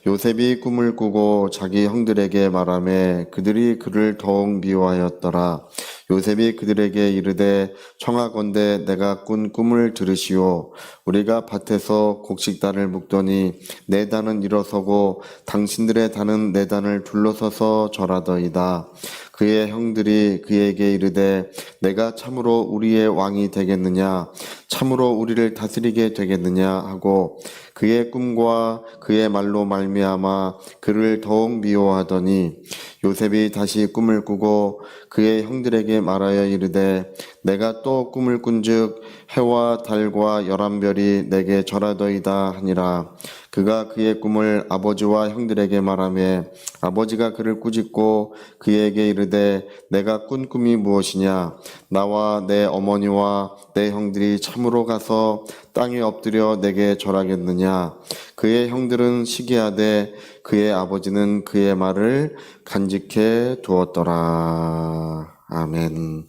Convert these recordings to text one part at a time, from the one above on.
요셉이 꿈을 꾸고 자기 형들에게 말하매 그들이 그를 더욱 미워하였더라. 요셉이 그들에게 이르되 청하건대 내가 꾼 꿈을 들으시오. 우리가 밭에서 곡식단을 묶더니 내 단은 일어서고 당신들의 단은 내 단을 둘러서서 절하더이다. 그의 형들이 그에게 이르되 내가 참으로 우리의 왕이 되겠느냐, 참으로 우리를 다스리게 되겠느냐 하고 그의 꿈과 그의 말로 말미암아 그를 더욱 미워하더니 요셉이 다시 꿈을 꾸고 그의 형들에게 말하여 이르되 내가 또 꿈을 꾼즉 해와 달과 11별이 내게 절하더이다 하니라. 그가 그의 꿈을 아버지와 형들에게 말하며 아버지가 그를 꾸짖고 그에게 이르되 내가 꾼 꿈이 무엇이냐, 나와 내 어머니와 내 형들이 참으로 가서 땅에 엎드려 내게 절하겠느냐. 그의 형들은 시기하되 그의 아버지는 그의 말을 간직해 두었더라. 아멘.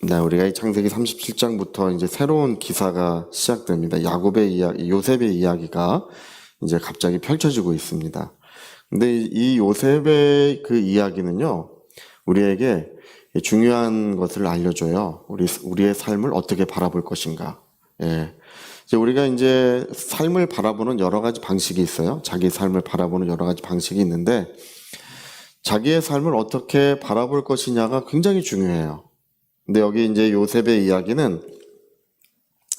네, 우리가 이 창세기 37장부터 이제 새로운 기사가 시작됩니다. 야곱의 이야기, 요셉의 이야기가 이제 갑자기 펼쳐지고 있습니다. 근데 이 요셉의 그 이야기는요, 우리에게 중요한 것을 알려줘요. 우리의 삶을 어떻게 바라볼 것인가. 예. 이제 우리가 이제 삶을 바라보는 여러 가지 방식이 있어요. 자기 삶을 바라보는 여러 가지 방식이 있는데, 자기의 삶을 어떻게 바라볼 것이냐가 굉장히 중요해요. 근데 여기 이제 요셉의 이야기는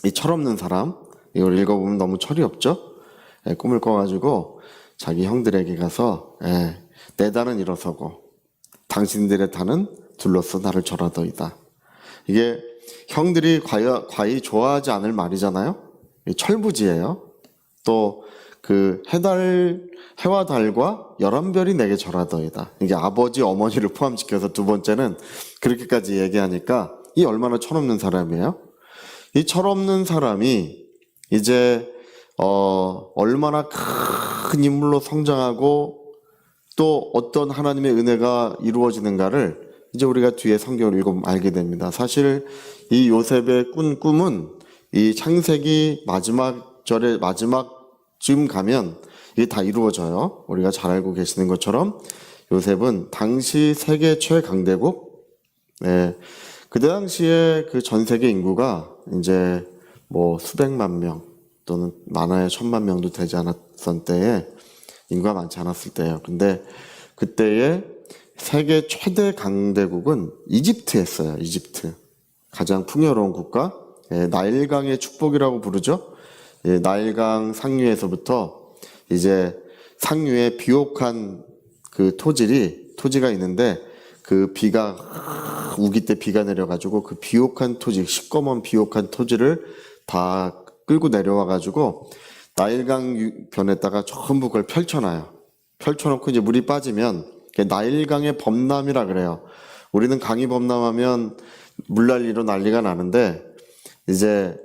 이 철없는 사람, 이걸 읽어보면 너무 철이 없죠? 예, 꿈을 꿔가지고 자기 형들에게 가서 내 단은 일어서고 당신들의 단은 둘러서 나를 절하더이다. 이게 형들이 과히 좋아하지 않을 말이잖아요. 철부지예요. 또 그 해와 달과 11별이 내게 절하더이다. 이게 아버지, 어머니를 포함시켜서 두 번째는 그렇게까지 얘기하니까 이 얼마나 철없는 사람이에요. 이 철없는 사람이 이제 얼마나 큰 인물로 성장하고 또 어떤 하나님의 은혜가 이루어지는가를 이제 우리가 뒤에 성경을 읽으면 알게 됩니다. 사실 이 요셉의 꾼 꿈은 이 창세기 마지막쯤 가면 이게 다 이루어져요. 우리가 잘 알고 계시는 것처럼 요셉은 당시 세계 최강대국, 그때 당시에 그 전 세계 인구가 이제 뭐 수백만 명 또는 많아야 1000만 명도 되지 않았던 때에, 인구가 많지 않았을 때예요. 근데 그때의 세계 최대 강대국은 이집트였어요. 이집트. 가장 풍요로운 국가, 나일강의 축복이라고 부르죠. 나일강 상류에서부터 이제 상류에 비옥한 그 토지가 있는데, 그 비가 우기 때 비가 내려가지고 그 비옥한 토지, 시꺼먼 비옥한 토지를 다 끌고 내려와가지고 나일강 변에다가 전부 그걸 펼쳐놔요. 펼쳐놓고 이제 물이 빠지면 나일강의 범람이라 그래요. 우리는 강이 범람하면 물난리로 난리가 나는데 이제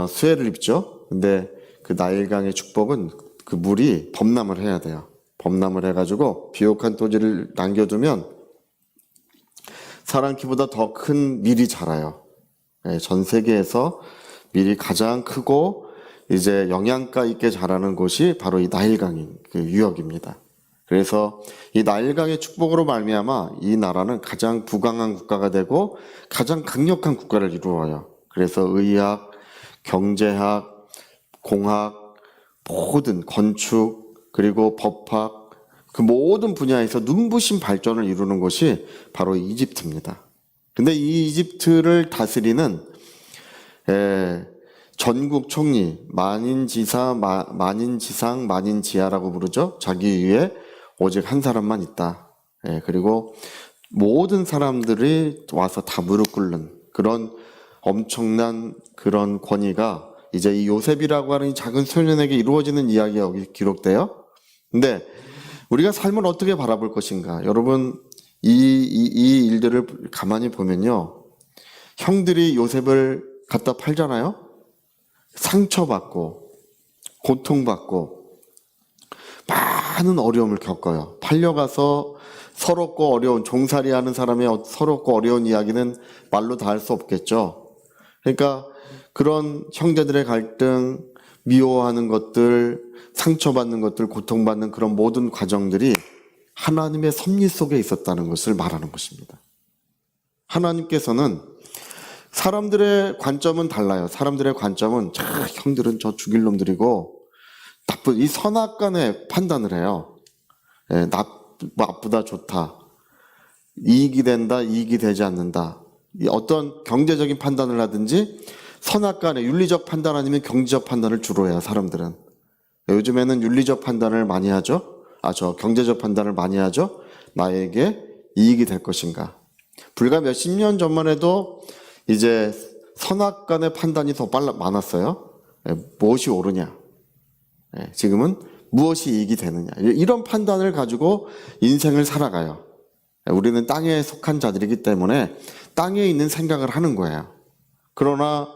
수해를 입죠. 근데 그 나일강의 축복은 그 물이 범람을 해야 돼요. 범람을 해가지고 비옥한 토지를 남겨두면 사람 키보다 더 큰 밀이 자라요. 전 세계에서 밀이 가장 크고 이제 영양가 있게 자라는 곳이 바로 이 나일강인 그 유역입니다. 그래서 이 나일강의 축복으로 말미암아 이 나라는 가장 부강한 국가가 되고 가장 강력한 국가를 이루어요. 그래서 의학, 경제학, 공학, 모든 건축, 그리고 법학, 그 모든 분야에서 눈부신 발전을 이루는 곳이 바로 이집트입니다. 근데 이 이집트를 다스리는 전국 총리, 만인지상, 만인지하라고 부르죠. 자기 위에 오직 한 사람만 있다. 그리고 모든 사람들이 와서 다 무릎 꿇는 그런 엄청난 그런 권위가 이제 이 요셉이라고 하는 이 작은 소년에게 이루어지는 이야기가 여기 기록돼요. 근데 우리가 삶을 어떻게 바라볼 것인가? 여러분, 이 일들을 가만히 보면요. 형들이 요셉을 갖다 팔잖아요. 상처받고 고통받고 많은 어려움을 겪어요. 팔려가서 서럽고 어려운, 종살이하는 사람의 서럽고 어려운 이야기는 말로 다 할 수 없겠죠. 그러니까 그런 형제들의 갈등, 미워하는 것들, 상처받는 것들, 고통받는 그런 모든 과정들이 하나님의 섭리 속에 있었다는 것을 말하는 것입니다. 하나님께서는 사람들의 관점은 달라요. 사람들의 관점은 형들은 저 죽일 놈들이고 나쁜 이 선악간의 판단을 해요. 나쁘다 좋다, 이익이 된다 이익이 되지 않는다, 어떤 경제적인 판단을 하든지 선악간의 윤리적 판단 아니면 경제적 판단을 주로 해요. 사람들은 요즘에는 윤리적 판단을 많이 하죠. 경제적 판단을 많이 하죠. 나에게 이익이 될 것인가. 불과 몇십 년 전만 해도 이제 선악간의 판단이 더 많았어요. 무엇이 옳으냐, 지금은 무엇이 이익이 되느냐, 이런 판단을 가지고 인생을 살아가요. 우리는 땅에 속한 자들이기 때문에 땅에 있는 생각을 하는 거예요. 그러나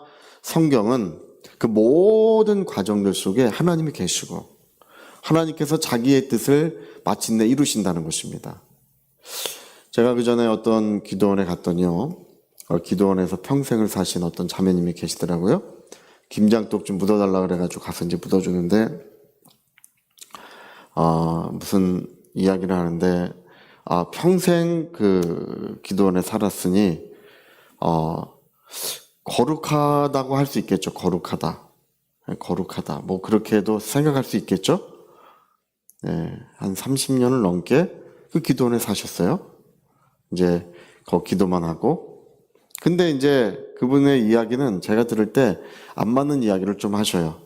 성경은 그 모든 과정들 속에 하나님이 계시고 하나님께서 자기의 뜻을 마침내 이루신다는 것입니다. 제가 그 전에 어떤 기도원에 갔더니요, 기도원에서 평생을 사신 어떤 자매님이 계시더라고요. 김장독 좀 묻어달라 그래가지고 가서 이제 묻어주는데, 무슨 이야기를 하는데, 평생 그 기도원에 살았으니, 거룩하다고 할 수 있겠죠. 거룩하다. 뭐 그렇게도 생각할 수 있겠죠. 한 30년을 넘게 그 기도원에 사셨어요. 이제 기도만 하고. 근데 이제 그분의 이야기는 제가 들을 때 안 맞는 이야기를 좀 하셔요.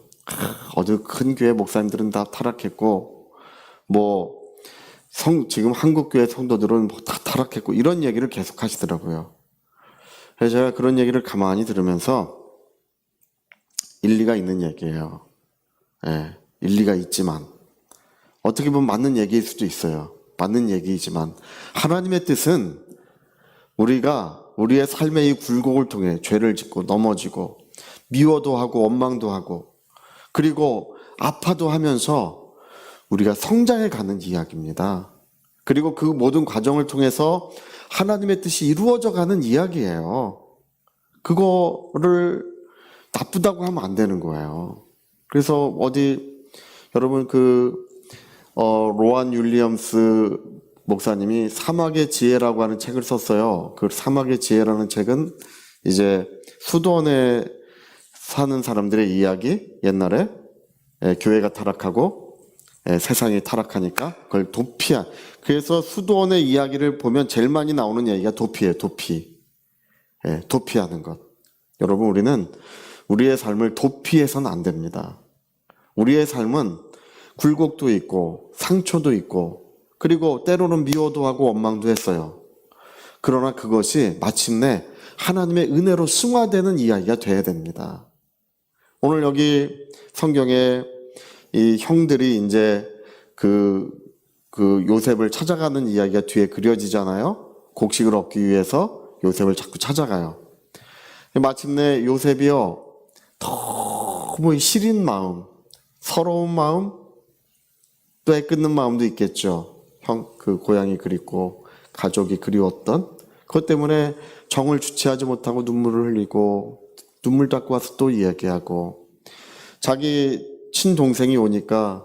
어디 큰 교회 목사님들은 다 타락했고, 지금 한국교회 성도들은 다 타락했고, 이런 얘기를 계속 하시더라고요. 그래서 제가 그런 얘기를 가만히 들으면서 일리가 있는 얘기예요. 일리가 있지만, 어떻게 보면 맞는 얘기일 수도 있어요. 맞는 얘기이지만, 하나님의 뜻은 우리가 우리의 삶의 이 굴곡을 통해 죄를 짓고 넘어지고 미워도 하고 원망도 하고 그리고 아파도 하면서 우리가 성장해 가는 이야기입니다. 그리고 그 모든 과정을 통해서 하나님의 뜻이 이루어져 가는 이야기예요. 그거를 나쁘다고 하면 안 되는 거예요. 그래서 여러분 로안 윌리엄스 목사님이 사막의 지혜라고 하는 책을 썼어요. 그 사막의 지혜라는 책은 이제 수도원에 사는 사람들의 이야기, 옛날에 교회가 타락하고 세상이 타락하니까 그걸 도피한, 그래서 수도원의 이야기를 보면 제일 많이 나오는 얘기가 도피예요. 도피하는 것. 여러분, 우리는 우리의 삶을 도피해서는 안 됩니다. 우리의 삶은 굴곡도 있고 상처도 있고 그리고 때로는 미워도 하고 원망도 했어요. 그러나 그것이 마침내 하나님의 은혜로 승화되는 이야기가 돼야 됩니다. 오늘 여기 성경에 이 형들이 이제 그 요셉을 찾아가는 이야기가 뒤에 그려지잖아요. 곡식을 얻기 위해서 요셉을 자꾸 찾아가요. 마침내 요셉이요, 너무 시린 마음, 서러운 마음, 또 애끓는 마음도 있겠죠. 그 고향이 그립고 가족이 그리웠던 그것 때문에 정을 주체하지 못하고 눈물을 흘리고 눈물 닦고 와서 또 이야기하고, 자기 친동생이 오니까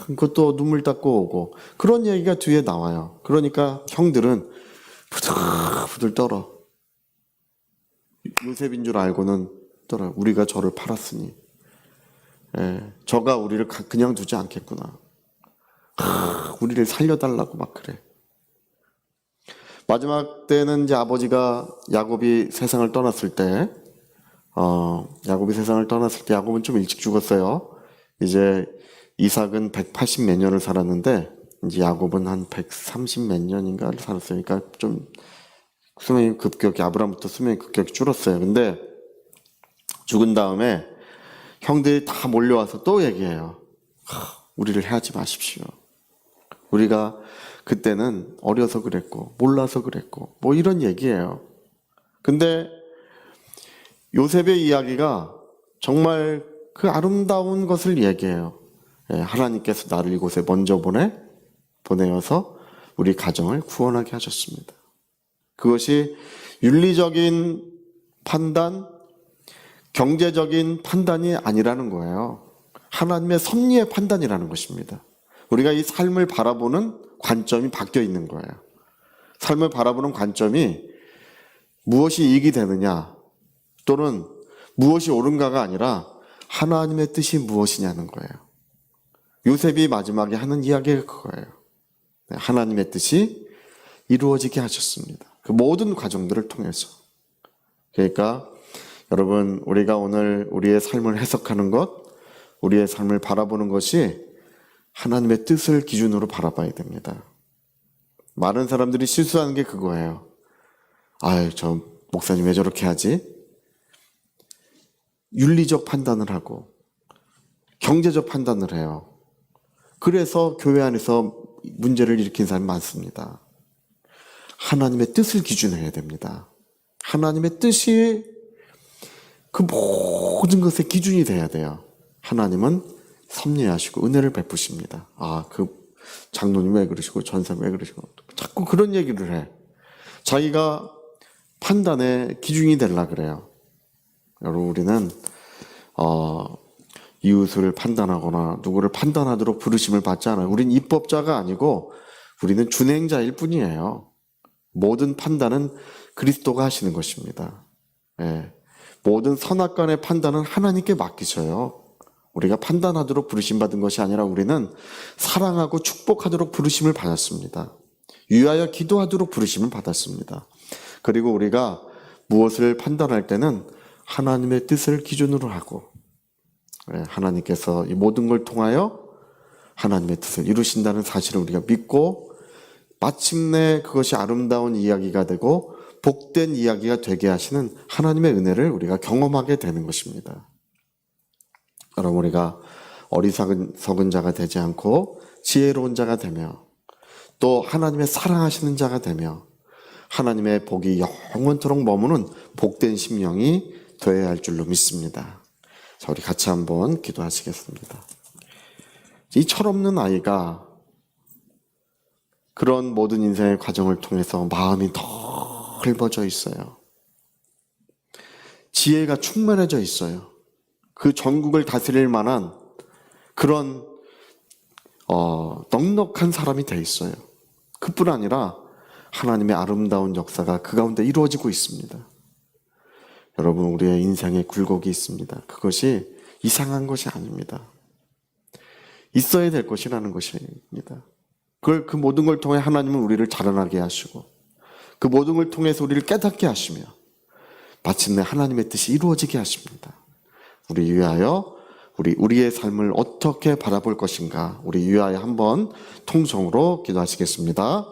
그것도 눈물 닦고 오고, 그런 얘기가 뒤에 나와요. 그러니까 형들은 부들부들 떨어. 요셉인 줄 알고는 떨어. 우리가 저를 팔았으니 저가 우리를 그냥 두지 않겠구나. 우리를 살려달라고 막 그래. 마지막 때는 이제 아버지가 야곱이 세상을 떠났을 때, 야곱은 좀 일찍 죽었어요. 이제 이삭은 180 몇 년을 살았는데 이제 야곱은 한 130 몇 년인가를 살았어요. 그러니까 좀 수명이 급격히, 아브라함부터 수명이 급격히 줄었어요. 근데 죽은 다음에 형들이 다 몰려와서 또 얘기해요. 우리를 해하지 마십시오. 우리가 그때는 어려서 그랬고 몰라서 그랬고 뭐 이런 얘기예요. 근데 요셉의 이야기가 정말 그 아름다운 것을 얘기해요. 하나님께서 나를 이곳에 먼저 보내어서 우리 가정을 구원하게 하셨습니다. 그것이 윤리적인 판단, 경제적인 판단이 아니라는 거예요. 하나님의 섭리의 판단이라는 것입니다. 우리가 이 삶을 바라보는 관점이 바뀌어 있는 거예요. 삶을 바라보는 관점이 무엇이 이익이 되느냐 또는 무엇이 옳은가가 아니라 하나님의 뜻이 무엇이냐는 거예요. 요셉이 마지막에 하는 이야기가 그거예요. 하나님의 뜻이 이루어지게 하셨습니다. 그 모든 과정들을 통해서. 그러니까 여러분, 우리가 오늘 우리의 삶을 해석하는 것, 우리의 삶을 바라보는 것이 하나님의 뜻을 기준으로 바라봐야 됩니다. 많은 사람들이 실수하는 게 그거예요. 아유, 저 목사님 왜 저렇게 하지? 윤리적 판단을 하고 경제적 판단을 해요. 그래서 교회 안에서 문제를 일으킨 사람이 많습니다. 하나님의 뜻을 기준해야 됩니다. 하나님의 뜻이 그 모든 것의 기준이 돼야 돼요. 하나님은 섭리하시고 은혜를 베푸십니다. 그 장로님 왜 그러시고 전사님 왜 그러시고 자꾸 그런 얘기를 해. 자기가 판단의 기준이 되려고 그래요. 여러분, 우리는 이웃을 판단하거나 누구를 판단하도록 부르심을 받지 않아요. 우린 입법자가 아니고 우리는 준행자일 뿐이에요. 모든 판단은 그리스도가 하시는 것입니다. 예. 모든 선악간의 판단은 하나님께 맡기셔요. 우리가 판단하도록 부르심받은 것이 아니라 우리는 사랑하고 축복하도록 부르심을 받았습니다. 위하여 기도하도록 부르심을 받았습니다. 그리고 우리가 무엇을 판단할 때는 하나님의 뜻을 기준으로 하고, 하나님께서 이 모든 걸 통하여 하나님의 뜻을 이루신다는 사실을 우리가 믿고 마침내 그것이 아름다운 이야기가 되고 복된 이야기가 되게 하시는 하나님의 은혜를 우리가 경험하게 되는 것입니다. 여러분, 우리가 어리석은 자가 되지 않고 지혜로운 자가 되며 또 하나님의 사랑하시는 자가 되며 하나님의 복이 영원토록 머무는 복된 심령이 되어야 할 줄로 믿습니다. 자, 우리 같이 한번 기도하시겠습니다. 이 철없는 아이가 그런 모든 인생의 과정을 통해서 마음이 넓어져 있어요. 지혜가 충만해져 있어요. 그 전국을 다스릴 만한 그런 넉넉한 사람이 돼 있어요. 그뿐 아니라 하나님의 아름다운 역사가 그 가운데 이루어지고 있습니다. 여러분, 우리의 인생에 굴곡이 있습니다. 그것이 이상한 것이 아닙니다. 있어야 될 것이라는 것입니다. 그 모든 걸 통해 하나님은 우리를 자라나게 하시고 그 모든 걸 통해서 우리를 깨닫게 하시며 마침내 하나님의 뜻이 이루어지게 하십니다. 우리 위하여 우리의 삶을 어떻게 바라볼 것인가, 우리 위하여 한번 통성으로 기도하시겠습니다.